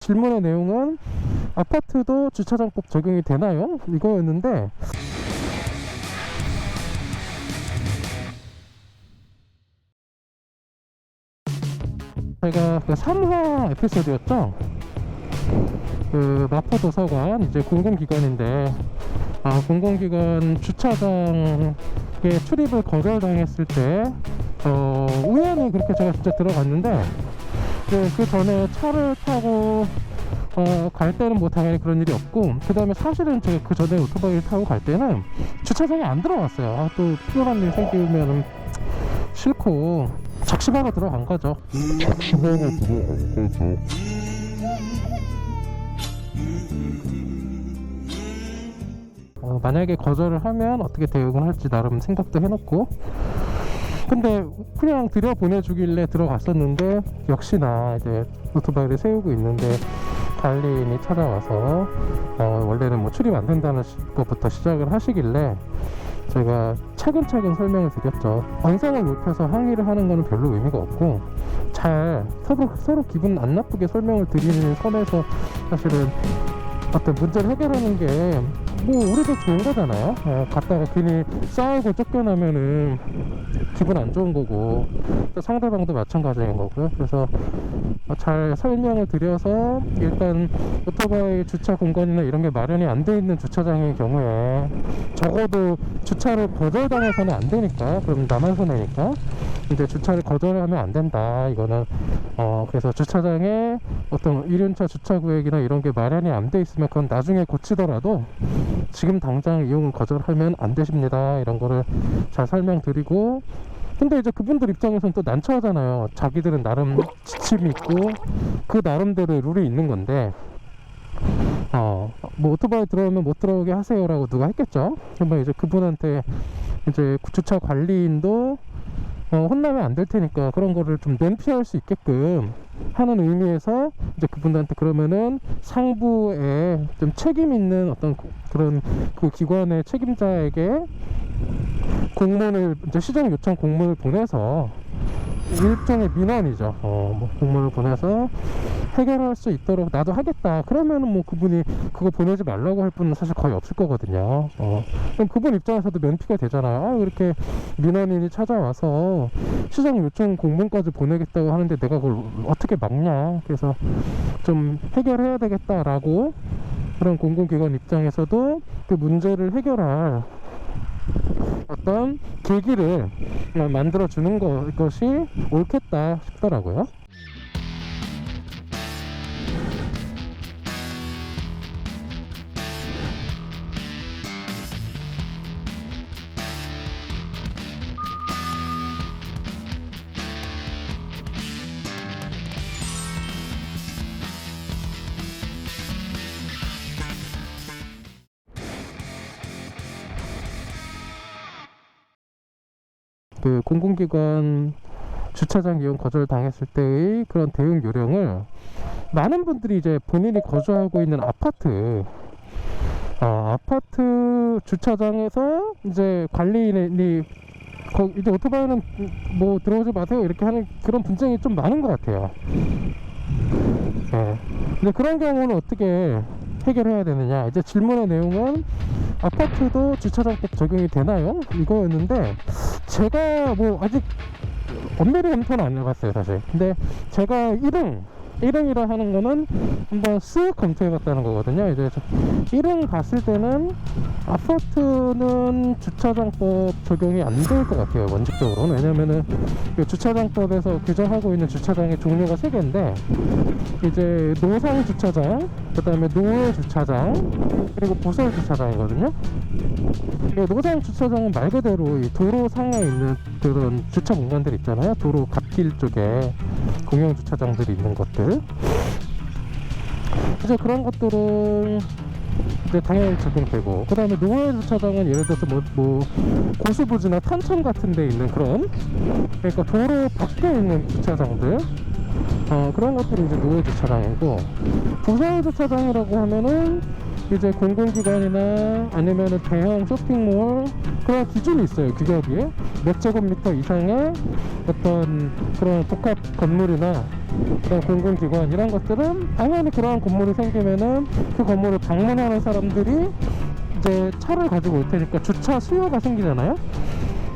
질문의 내용은 아파트도 주차장법 적용이 되나요? 이거였는데, 제가 그 3화 에피소드였죠? 그 마포도서관 이제 공공기관인데, 공공기관 주차장에 출입을 거절당했을 때 우연히 그렇게 제가 진짜 들어갔는데, 그 전에 차를 타고 갈 때는 뭐 당연히 그런 일이 없고, 그 다음에 사실은 제가 그 전에 오토바이를 타고 갈 때는 주차장에 안 들어갔어요. 또 필요한 일 생기면 싫고 작심하고 들어간 거죠. 만약에 거절을 하면 어떻게 대응을 할지 나름 생각도 해놓고, 근데 그냥 들여보내주길래 들어갔었는데, 역시나 이제 오토바이를 세우고 있는데 관리인이 찾아와서 원래는 뭐 출입 안 된다는 것부터 시작을 하시길래 제가 차근차근 설명을 드렸죠. 언성을 높여서 항의를 하는 거는 별로 의미가 없고, 잘 서로 기분 안 나쁘게 설명을 드리는 선에서 사실은 어떤 문제를 해결하는 게 뭐 우리도 좋은 거잖아요. 갔다가 괜히 싸우고 쫓겨나면은 기분 안 좋은 거고, 또 상대방도 마찬가지인 거고요. 그래서 잘 설명을 드려서, 일단 오토바이 주차 공간이나 이런 게 마련이 안 돼 있는 주차장의 경우에 적어도 주차를 거절당해서는 안 되니까, 그럼 나만 손해니까 이제 주차를 거절하면 안 된다, 이거는. 그래서 주차장에 어떤 1륜차 주차 구역이나 이런 게 마련이 안 돼 있으면 그건 나중에 고치더라도 지금 당장 이용을 거절하면 안 되십니다, 이런 거를 잘 설명드리고. 근데 이제 그분들 입장에서는 또 난처하잖아요. 자기들은 나름 지침이 있고 그 나름대로의 룰이 있는 건데, 뭐 오토바이 들어오면 못 들어오게 하세요라고 누가 했겠죠. 그러면 이제 그분한테 이제 주차 관리인도 혼나면 안 될 테니까 그런 거를 좀 면피할 수 있게끔 하는 의미에서 이제 그분들한테 그러면은 상부에 좀 책임 있는 어떤 그런 그 기관의 책임자에게 공문을, 이제 시정 요청 공문을 보내서, 일종의 민원이죠. 뭐 공문을 보내서 해결할 수 있도록 나도 하겠다. 그러면은 뭐 그분이 그거 보내지 말라고 할 분은 사실 거의 없을 거거든요. 그럼 그분 입장에서도 면피가 되잖아요. 이렇게 민원인이 찾아와서 시정 요청 공문까지 보내겠다고 하는데 내가 그걸 어떻게 막냐. 그래서 좀 해결해야 되겠다라고, 그런 공공기관 입장에서도 그 문제를 해결할 어떤 계기를 만들어주는 것이 옳겠다 싶더라고요. 그 공공기관 주차장 이용 거절 당했을 때의 그런 대응 요령을 많은 분들이 이제 본인이 거주하고 있는 아파트 주차장에서 이제 관리인이 이제 오토바이는 뭐 들어오지 마세요 이렇게 하는 그런 분쟁이 좀 많은 것 같아요. 근데 그런 경우는 어떻게 해결해야 되느냐, 이제 질문의 내용은 아파트도 주차장법 적용이 되나요? 이거였는데, 제가 뭐 아직 엄밀히 검토는 안 해봤어요 사실. 근데 제가 1응이라 하는 거는 한번 쓱 검토해봤다는 거거든요. 이제 1응 봤을 때는 아파트는 주차장법 적용이 안 될 것 같아요, 원칙적으로는. 왜냐면은 주차장법에서 규정하고 있는 주차장의 종류가 3개인데, 이제 노상 주차장, 그 다음에 노후 주차장, 그리고 보설 주차장이거든요. 노상 주차장은 말 그대로 이 도로 상에 있는 그런 주차 공간들 있잖아요. 도로 갓길 쪽에 공영 주차장들이 있는 것들, 이제 그런 것들은 이제 당연히 적용되고, 그 다음에 노후 주차장은 예를 들어서 뭐 고수부지나 탄천 같은 데 있는 그런, 그러니까 도로 밖에 있는 주차장들, 그런 것들이 이제 노후 주차장이고, 보설 주차장이라고 하면은 이제 공공기관이나 아니면은 대형 쇼핑몰, 그런 기준이 있어요. 규격이 몇 제곱미터 이상의 어떤 그런 복합 건물이나 그런 공공기관 이런 것들은 당연히 그러한 건물이 생기면은 그 건물을 방문하는 사람들이 이제 차를 가지고 올 테니까 주차 수요가 생기잖아요.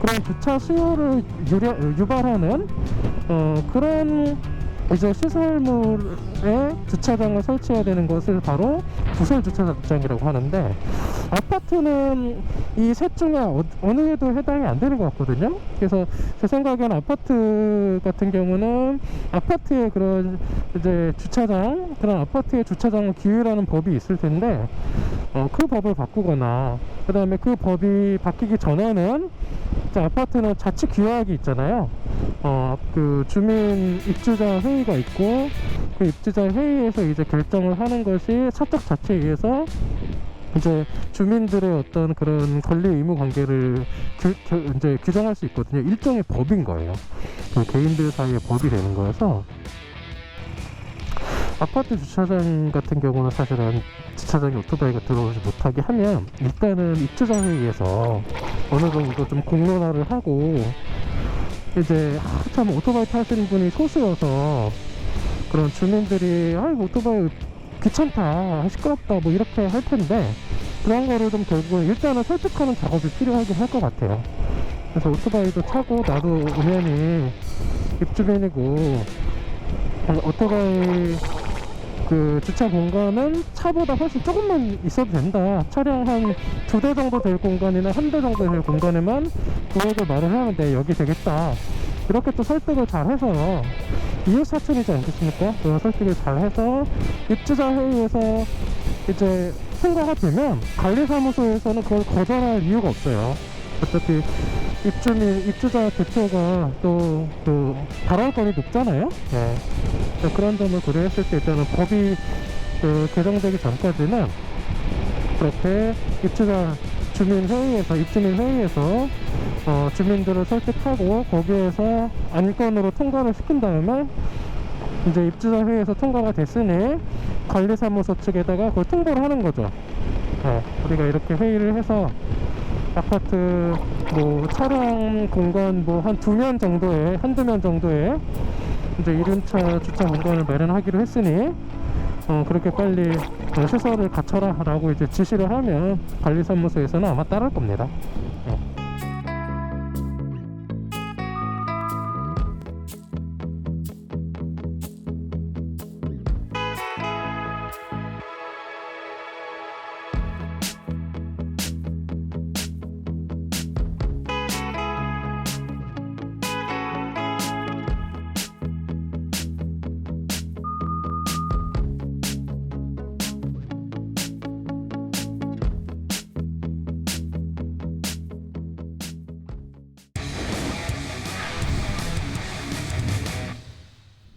그런 주차 수요를 유발하는 그런 이제 시설물에 주차장을 설치해야 되는 것을 바로 부설 주차장이라고 하는데, 아파트는 이 셋 중에 어느에도 해당이 안 되는 것 같거든요. 그래서 제 생각에는 아파트 같은 경우는 아파트의 그런 이제 주차장, 그런 아파트의 주차장을 기율하는 법이 있을 텐데, 그 법을 바꾸거나, 그 다음에 그 법이 바뀌기 전에는 아파트는 자치 규약이 있잖아요. 그 주민 입주자 회의가 있고, 그 입주자 회의에서 이제 결정을 하는 것이 사적 자치에 의해서 이제 주민들의 어떤 그런 권리 의무 관계를 이제 규정할 수 있거든요. 일종의 법인 거예요. 그 개인들 사이의 법이 되는 거여서, 아파트 주차장 같은 경우는 사실은 주차장에 오토바이가 들어오지 못하게 하면 일단은 입주자 회의에서 어느 정도 좀 공론화를 하고, 이제 참 오토바이 타시는 분이 소수여서 그런 주민들이 오토바이 귀찮다, 시끄럽다, 뭐 이렇게 할 텐데, 그런 거를 좀 결국은 일단은 설득하는 작업이 필요하긴 할 것 같아요. 그래서 오토바이도 차고, 나도 은연히 입주민이고, 오토바이 그 주차 공간은 차보다 훨씬 조금만 있어도 된다, 차량 한 2대 정도 될 공간이나 1대 정도 될 공간에만 구역을 말을 하면 돼, 여기 되겠다, 이렇게 또 설득을 잘 해서, 이웃사촌이지 않겠습니까? 그 설득을 잘 해서 입주자 회의에서 이제 통과가 되면 관리사무소에서는 그걸 거절할 이유가 없어요. 어차피 입주자 대표가 또 그 발언권이 높잖아요. 네. 그런 점을 고려했을 때 일단은 법이 개정되기 전까지는 그렇게 입주민 회의에서 주민들을 설득하고, 거기에서 안건으로 통과를 시킨 다음에 이제 입주자 회의에서 통과가 됐으니 관리사무소 측에다가 그걸 통보를 하는 거죠. 네, 우리가 이렇게 회의를 해서 아파트 뭐 차량 공간 뭐 한 2면 정도에, 한두 면 정도에 이제 이륜차 주차 공간을 마련하기로 했으니 그렇게 빨리 시설을 갖춰라 라고 이제 지시를 하면 관리사무소에서는 아마 따를 겁니다.